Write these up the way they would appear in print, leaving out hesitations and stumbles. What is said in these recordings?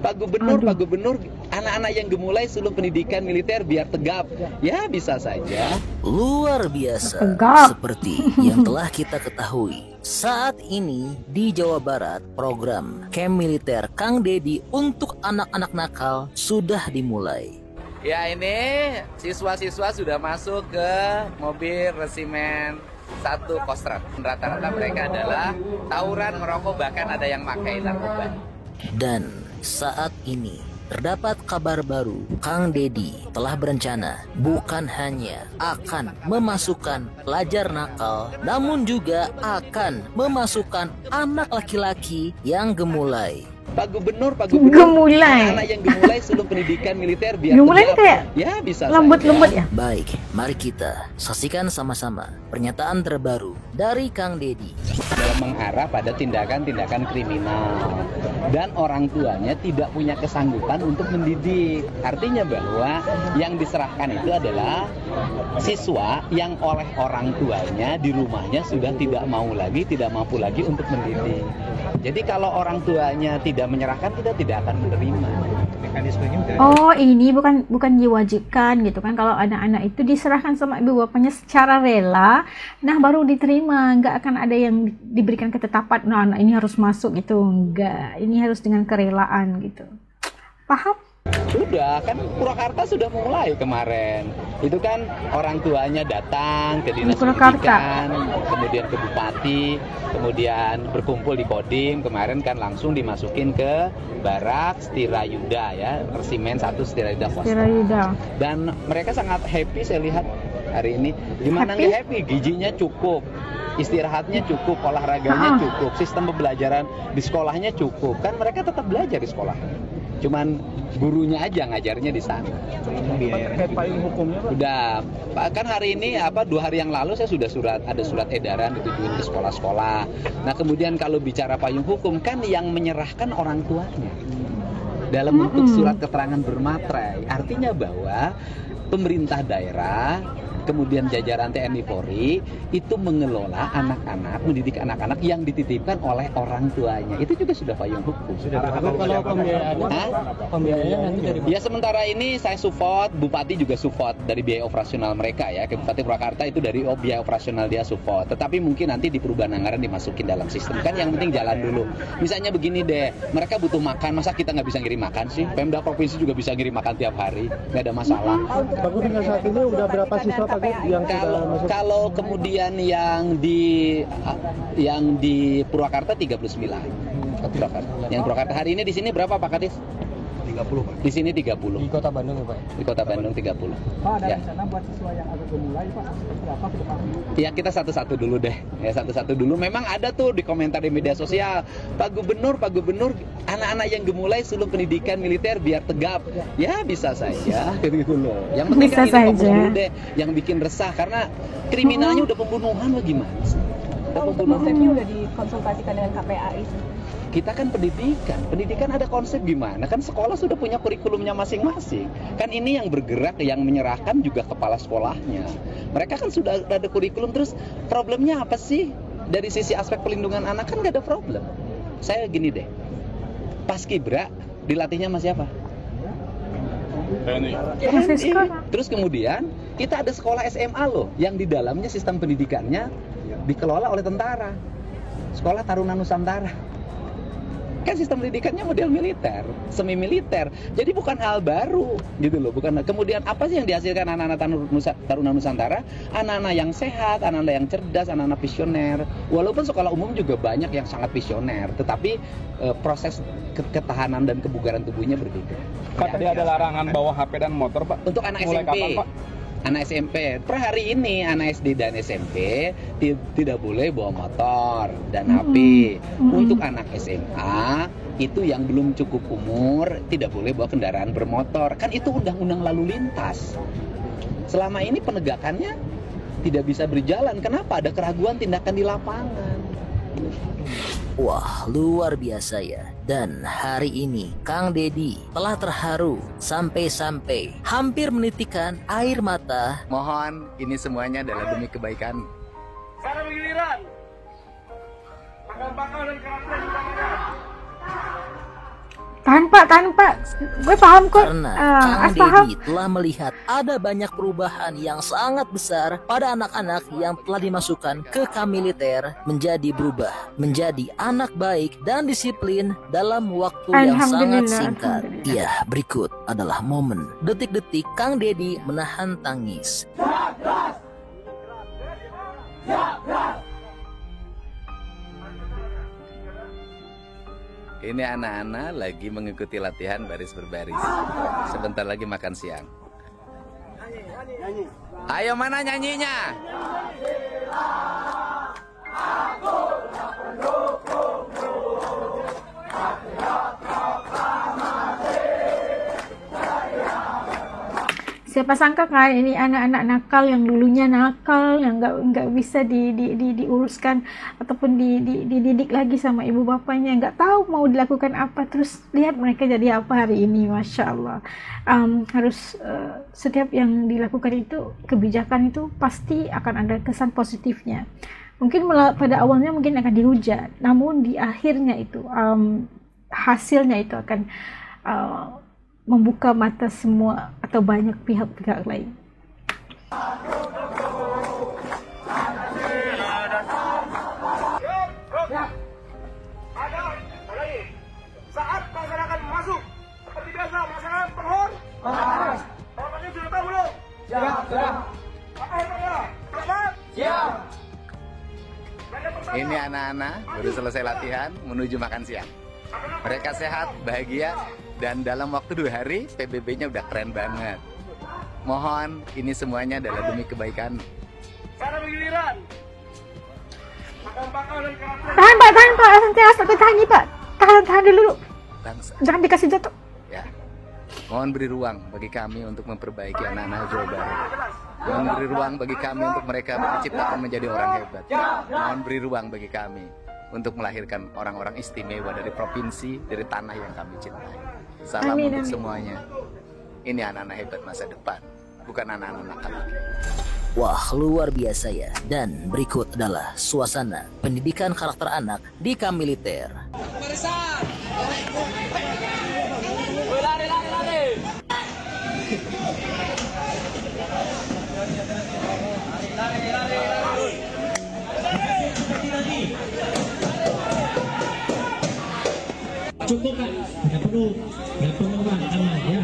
Pak Gubernur, anak-anak yang gemulai sebelum pendidikan militer biar tegap. Ya bisa saja. Luar biasa. Seperti yang telah kita ketahui, saat ini di Jawa Barat program Camp Militer Kang Deddy untuk anak-anak nakal sudah dimulai. Ya ini siswa-siswa sudah masuk ke mobil resimen 1 Kostrad. Rata-rata mereka adalah tawuran, merokok, bahkan ada yang pakai narkoba. Dan saat ini terdapat kabar baru, Kang Deddy telah berencana bukan hanya akan memasukkan pelajar nakal, namun juga akan memasukkan anak laki-laki yang gemulai. Pak Gubernur, gemulai. Anak yang gemulai sebelum pendidikan militer biar gemulai tegap. Kayak ya bisa lembut-lembut ya. Baik, mari kita saksikan sama-sama pernyataan terbaru dari Kang Deddy. Dalam mengarah pada tindakan-tindakan kriminal dan orang tuanya tidak punya kesanggupan untuk mendidik. Artinya bahwa yang diserahkan itu adalah siswa yang oleh orang tuanya di rumahnya sudah tidak mampu lagi untuk mendidik. Jadi kalau orang tuanya tidak menyerahkan, kita tidak akan menerima. Mekanismenya oh, ini bukan diwajibkan gitu kan. Kalau anak-anak itu diserahkan sama ibu bapaknya secara rela, nah baru diterima. Nggak akan ada yang diberikan ketetapan, nah anak ini harus masuk gitu. Nggak, ini harus dengan kerelaan gitu. Paham? Sudah, kan Purwakarta sudah mulai kemarin. Itu kan orang tuanya datang ke dinas pendidikan, kemudian ke bupati, kemudian berkumpul di Kodim. Kemarin kan langsung dimasukin ke Barak Setirayuda ya, Resimen 1 Setirayuda Kostrad. Dan mereka sangat happy saya lihat hari ini. Gimana nggak happy? Gizinya cukup, istirahatnya cukup, olahraganya cukup, sistem pembelajaran di sekolahnya cukup. Kan mereka tetap belajar di sekolah. Cuman gurunya aja ngajarnya di sana. Payung hukumnya Pak? Udah, kan hari ini 2 hari yang lalu saya sudah ada surat edaran ditujuin ke sekolah-sekolah. Nah kemudian kalau bicara payung hukum kan yang menyerahkan orang tuanya dalam bentuk surat keterangan bermaterai. Artinya bahwa pemerintah daerah, kemudian jajaran TNI Polri itu mengelola anak-anak, mendidik anak-anak yang dititipkan oleh orang tuanya. Itu juga sudah payung hukum. Kalau pembiayaan nanti dari ya sementara ini saya support, Bupati juga support dari biaya operasional mereka ya. Bupati Purwakarta itu dari biaya operasional dia support. Tetapi mungkin nanti di perubahan anggaran dimasukin dalam sistem. Kan yang penting jalan dulu. Misalnya begini deh, mereka butuh makan, masa kita nggak bisa ngirim makan sih? Pemda provinsi juga bisa ngirim makan tiap hari, nggak ada masalah. Bagus, hingga saat ini udah berapa siswa yang kalau kemudian yang di Purwakarta 39. Yang Purwakarta hari ini di sini berapa Pak Kadis? 30 Pak. Di sini 30. Di Kota Bandung ya Pak? Di Kota Bandung 30. Pak, ada rencana buat siswa yang agak gemulai Pak, seperti apa ke depannya? Ya kita satu-satu dulu deh. Ya satu-satu dulu. Memang ada tuh di komentar di media sosial, Pak Gubernur, anak-anak yang gemulai sebelum pendidikan militer biar tegap. Ya bisa saja gitu loh. Yang penting kan ini fokus dulu deh. Yang bikin resah karena kriminalnya udah pembunuhan bagaimana sih? Konsepnya udah dikonsultasikan dengan KPAI. Kita kan pendidikan ada konsep gimana, kan sekolah sudah punya kurikulumnya masing-masing. Kan ini yang bergerak, yang menyerahkan juga kepala sekolahnya. Mereka kan sudah ada kurikulum, terus problemnya apa sih? Dari sisi aspek pelindungan anak kan gak ada problem. Saya gini deh, Paskibra dilatihnya sama siapa? TNI. Terus kemudian kita ada sekolah SMA loh, yang di dalamnya sistem pendidikannya dikelola oleh tentara. Sekolah Taruna Nusantara. Kan sistem pendidikannya model militer, semi militer. Jadi bukan hal baru gitu loh, bukan. Kemudian apa sih yang dihasilkan anak-anak Taruna Nusantara? Anak-anak yang sehat, anak-anak yang cerdas, anak-anak visioner. Walaupun sekolah umum juga banyak yang sangat visioner, tetapi proses ketahanan dan kebugaran tubuhnya berbeda. Pak, tadi ada larangan bawa HP dan motor, Pak. Untuk anak Mulai SMP. kapan, Pak? Anak SMP, per hari ini anak SD dan SMP tidak boleh bawa motor dan HP. Untuk anak SMA itu yang belum cukup umur tidak boleh bawa kendaraan bermotor. Kan itu undang-undang lalu lintas. Selama ini penegakannya tidak bisa berjalan. Kenapa? Ada keraguan tindakan di lapangan. Wah, luar biasa ya. Dan hari ini Kang Deddy telah terharu sampai-sampai hampir menitikan air mata. Mohon ini semuanya adalah demi kebaikan. Sekarang giliran. Pangkal dan karakter Tahan Pak. Gue paham kok. Karena As Kang paham. Dedi telah melihat ada banyak perubahan yang sangat besar pada anak-anak yang telah dimasukkan ke kamiliter menjadi berubah, menjadi anak baik dan disiplin dalam waktu yang sangat singkat. Ya, berikut adalah momen detik-detik Kang Dedi menahan tangis. Ini anak-anak lagi mengikuti latihan baris berbaris. Sebentar lagi makan siang. Ayo, mana nyanyinya? Siapa sangka kan ini anak-anak nakal yang dulunya nakal, yang nggak bisa diuruskan ataupun dididik lagi sama ibu bapaknya, nggak tahu mau dilakukan apa. Terus lihat mereka jadi apa hari ini, masya Allah. Harus setiap yang dilakukan itu, kebijakan itu pasti akan ada kesan positifnya. Mungkin pada awalnya mungkin akan dihujat, namun di akhirnya itu hasilnya itu akan membuka mata semua atau banyak pihak-pihak lain. Saat masyarakat masuk, seperti biasa masyarakat perhor. Orangnya sudah tahu belum? Siap. Apa hebatnya? Siap. Ini anak-anak baru selesai latihan menuju makan siang. Mereka sehat, bahagia, dan dalam waktu 2 hari PBB-nya udah keren banget. Mohon ini semuanya adalah demi kebaikan. Cara bergiliran. Bakal dan karakter. Tahan Pak, sentiasa tahan nih Pak. Tahan dulu. Bangsa. Jangan dikasih jatuh. Ya. Mohon beri ruang bagi kami untuk memperbaiki anak-anak Jawa Barat. Mohon beri ruang bagi kami untuk mereka diciptakan menjadi orang hebat. Mohon beri ruang bagi kami untuk melahirkan orang-orang istimewa dari provinsi, dari tanah yang kami cintai. Salam untuk semuanya. Ini anak-anak hebat masa depan, bukan anak-anak nakal. Wah, luar biasa ya. Dan berikut adalah suasana pendidikan karakter anak di kamiliter. Cukup Pak, nggak perlu Pak, aman ya.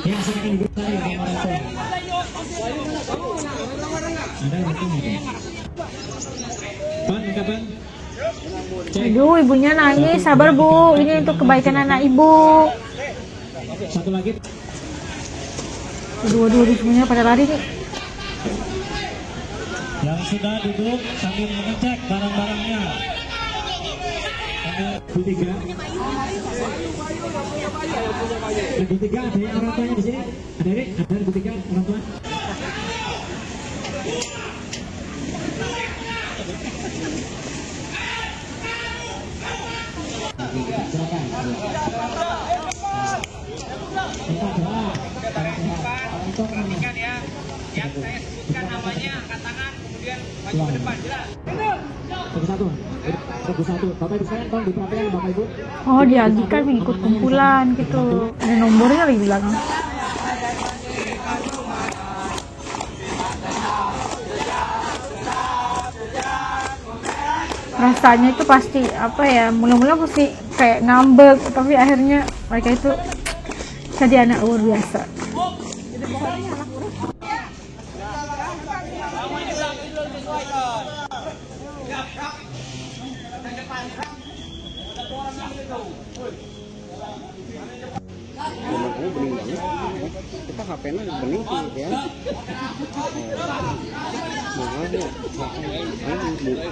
Ya, silakan ibu saya kayak orang tua. Ada waktu nggak? Pan, enggak Pan? Aduh, ibunya nangis. Sabar Bu, ini untuk kebaikan anak ibu. Satu lagi. Aduh, semuanya pada lari nih. Yang sudah duduk sambil mengecek barang-barangnya. Ketiga. Yang ketiga ada yang orang tuanya di sini. Ada yang ketiga orang tua. Silakan. Kita doa. Perhatikan ya, yang saya sebutkan namanya, angkat tangan, kemudian maju ke depan, jelas. Satu. Bapak Ibu sekalian, tolong diperhatikan Bapak Ibu. Oh, dialihkan mengikut kumpulan gitu. Ada nomornya lagi di belakang. Rasanya itu pasti apa ya? Mula-mula pasti kayak ngambek, tapi akhirnya mereka itu jadi anak luar biasa. Kamu bening banget. Kita HP-nya bening sih ya.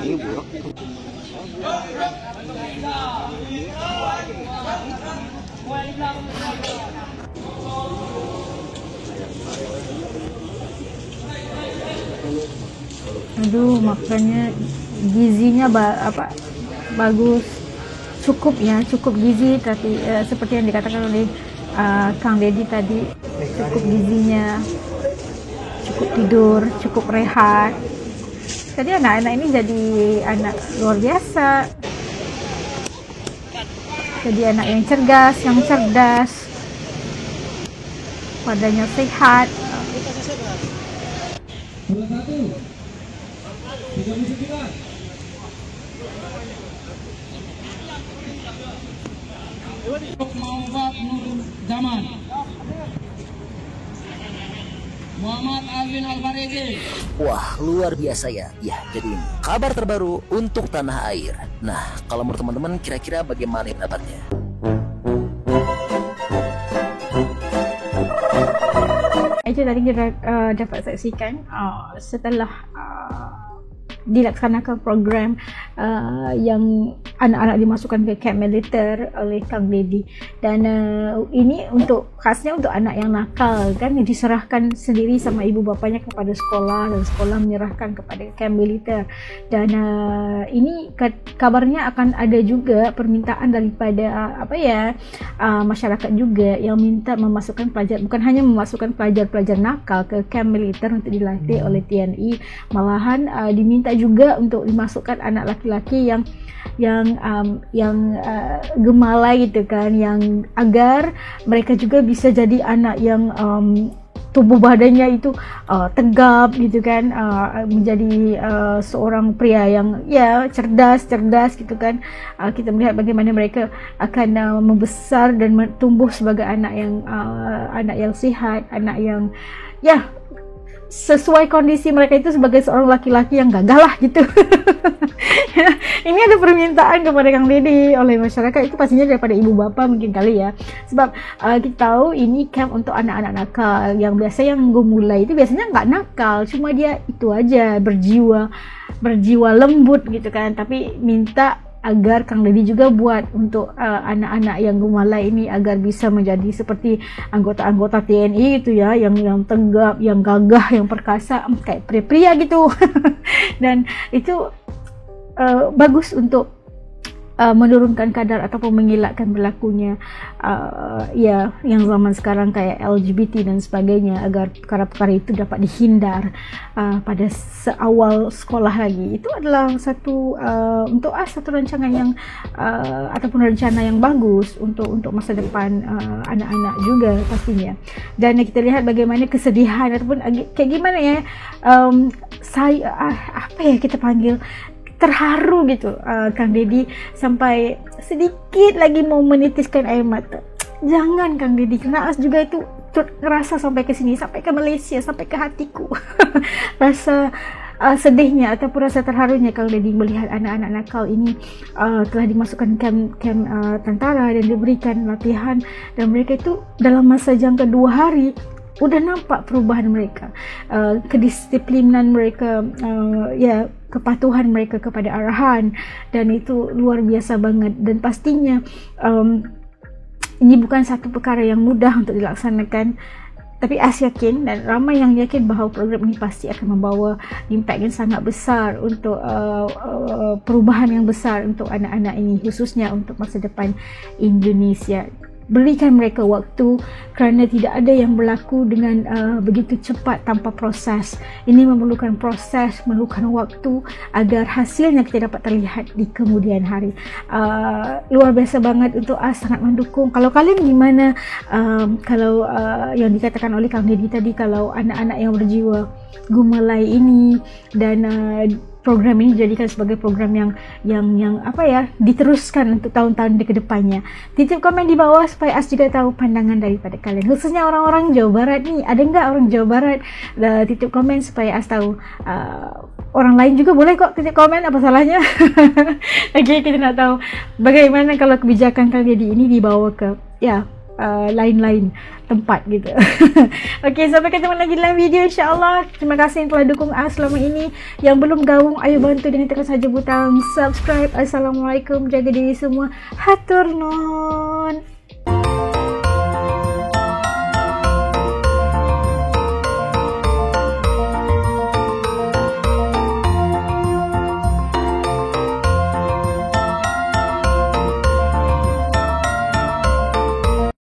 Ini buruk. Aduh, makannya gizinya bagus, cukup gizi. Tapi seperti yang dikatakan oleh Kang Dedi tadi, cukup gizinya, cukup tidur, cukup rehat. Jadi anak-anak ini jadi anak luar biasa. jadi anak yang cerdas, yang cerdas, badannya sehat. Bola 1 39 Muhammad Nur Zaman, Muhammad Alvin Alvarez. Wah, luar biasa ya. Ya, jadi ini kabar terbaru untuk tanah air. Nah, kalau menurut teman-teman kira-kira bagaimana pendapatnya? Itu tadi kita dapat saksikan setelah dilaksanakan program yang anak-anak dimasukkan ke kamp militer oleh Kang Dedi, dan ini untuk khasnya untuk anak yang nakal kan, yang diserahkan sendiri sama ibu bapanya kepada sekolah, dan sekolah menyerahkan kepada kamp militer. Dan ini kabarnya akan ada juga permintaan daripada masyarakat juga yang minta memasukkan pelajar, bukan hanya memasukkan pelajar-pelajar nakal ke kamp militer untuk dilatih oleh TNI, malahan diminta juga untuk dimasukkan anak laki-laki yang gemalai gitu kan, yang agar mereka juga bisa jadi anak yang tubuh badannya itu tegap gitu kan, menjadi seorang pria yang cerdas gitu kan. Kita melihat bagaimana mereka akan membesar dan tumbuh sebagai anak yang sehat, anak yang sesuai kondisi mereka itu sebagai seorang laki-laki yang gagah lah gitu. Ini ada permintaan kepada Kang Dedi oleh masyarakat, itu pastinya daripada ibu bapa mungkin kali ya, sebab kita tahu ini camp untuk anak-anak nakal yang biasa, yang gemulai itu biasanya nggak nakal, cuma dia itu aja berjiwa lembut gitu kan, tapi minta agar Kang Dedi juga buat untuk anak-anak yang gemalai ini agar bisa menjadi seperti anggota-anggota TNI gitu ya, yang tegap, yang gagah, yang perkasa, kayak pria-pria gitu. Dan itu bagus untuk menurunkan kadar ataupun mengelakkan berlakunya yang zaman sekarang kayak LGBT dan sebagainya, agar perkara-perkara itu dapat dihindar pada seawal sekolah lagi. Itu adalah satu rancangan yang ataupun rencana yang bagus untuk masa depan anak-anak juga pastinya. Dan kita lihat bagaimana kesedihan ataupun kayak gimana ya, kita panggil terharu gitu, Kang Dedi sampai sedikit lagi mau menitiskan air mata. Jangan Kang Dedi, karena As juga itu ngerasa sampai ke sini, sampai ke Malaysia, sampai ke hatiku. Rasa sedihnya ataupun rasa terharunya Kang Dedi melihat anak-anak nakal ini telah dimasukkan camp tentara dan diberikan latihan, dan mereka itu dalam masa jangka 2 hari udah nampak perubahan mereka, kedisiplinan mereka, kepatuhan mereka kepada arahan, dan itu luar biasa banget. Dan pastinya ini bukan satu perkara yang mudah untuk dilaksanakan, tapi As yakin dan ramai yang yakin bahawa program ini pasti akan membawa impact yang sangat besar untuk perubahan yang besar untuk anak-anak ini, khususnya untuk masa depan Indonesia. Berikan mereka waktu, kerana tidak ada yang berlaku dengan begitu cepat tanpa proses. Ini memerlukan proses, memerlukan waktu agar hasilnya kita dapat terlihat di kemudian hari. Luar biasa banget untuk As, sangat mendukung. Kalau kalian gimana? Kalau yang dikatakan oleh Kang Dedi tadi, kalau anak-anak yang berjiwa gemalai ini dan program ini dijadikan sebagai program yang diteruskan untuk tahun-tahun ke depannya. Titip komen di bawah supaya As juga tahu pandangan daripada kalian, khususnya orang-orang Jawa Barat nih. Ada nggak orang Jawa Barat? Titip komen supaya As tahu. Orang lain juga boleh kok titip komen, apa salahnya? Oke, kita nak tahu bagaimana kalau kebijakan Kang Dedi ini dibawa ke lain-lain tempat gitu. Oke, sampai ketemu lagi dalam video insyaAllah. Terima kasih yang telah dukung As selama ini. Yang belum gabung, ayo bantu dengan tekan saja butang subscribe. Assalamualaikum, jaga diri semua, hatur nuhun.